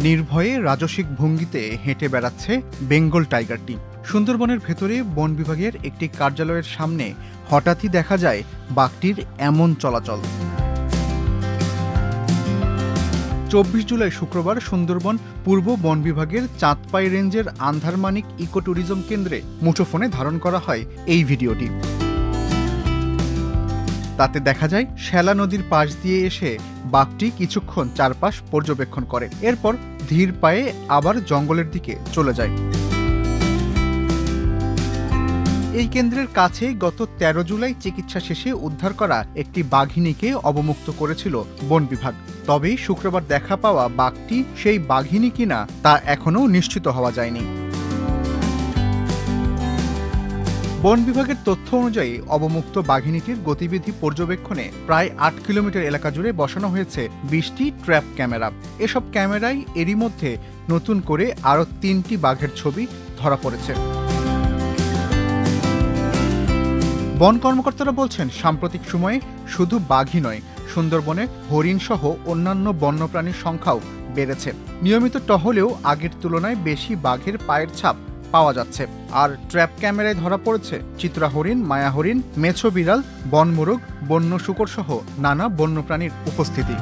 নির্ভয়ে রাজসিক ভঙ্গিতে হেঁটে বেড়াচ্ছে বেঙ্গল টাইগারটি। সুন্দরবনের ভেতরে বন বিভাগের একটি কার্যালয়ের সামনে হঠাৎই দেখা যায় বাঘটির এমন চলাচল। 24 জুলাই শুক্রবার সুন্দরবন পূর্ব বন বিভাগের চাঁদপাই রেঞ্জের আন্ধারমানিক ইকো ট্যুরিজম কেন্দ্রে মুঠোফোনে ধারণ করা হয় এই ভিডিওটি। তাতে দেখা যায় শ্যালা নদীর পাশ দিয়ে এসে বাঘটি কিছুক্ষণ চারপাশ পর্যবেক্ষণ করে, এরপর ধীর পায়ে আবার জঙ্গলের দিকে চলে যায়। এই কেন্দ্রের কাছে গত 13 জুলাই চিকিৎসা শেষে উদ্ধার করা একটি বাঘিনীকে অবমুক্ত করেছিল বন বিভাগ। তবে শুক্রবার দেখা পাওয়া বাঘটি সেই বাঘিনী কিনা তা এখনও নিশ্চিত হওয়া যায়নি। বন বিভাগের তথ্য অনুযায়ী অবমুক্ত বাঘিনীটির গতিবিধি পর্যবেক্ষণে প্রায় 8 কিলোমিটার এলাকা জুড়ে বসানো হয়েছে 20টি ট্র্যাপ ক্যামেরা। এসব ক্যামেরায় এরই মধ্যে নতুন করে আরও 3টি বাঘের ছবি ধরা পড়েছে। বন কর্মকর্তারা বলছেন, সাম্প্রতিক সময়ে শুধু বাঘই নয়, সুন্দরবনে হরিণ সহ অন্যান্য বন্যপ্রাণীর সংখ্যাও বেড়েছে। নিয়মিত টহলেও আগের তুলনায় বেশি বাঘের পায়ের ছাপ পাওয়া যাচ্ছে। আর ট্র্যাপ ক্যামেরায় ধরা পড়েছে চিত্রা হরিণ, মায়া হরিণ, মেছো বিড়াল, বনমোরগ, বন্য শূকর সহ নানা বন্যপ্রাণীর উপস্থিতি।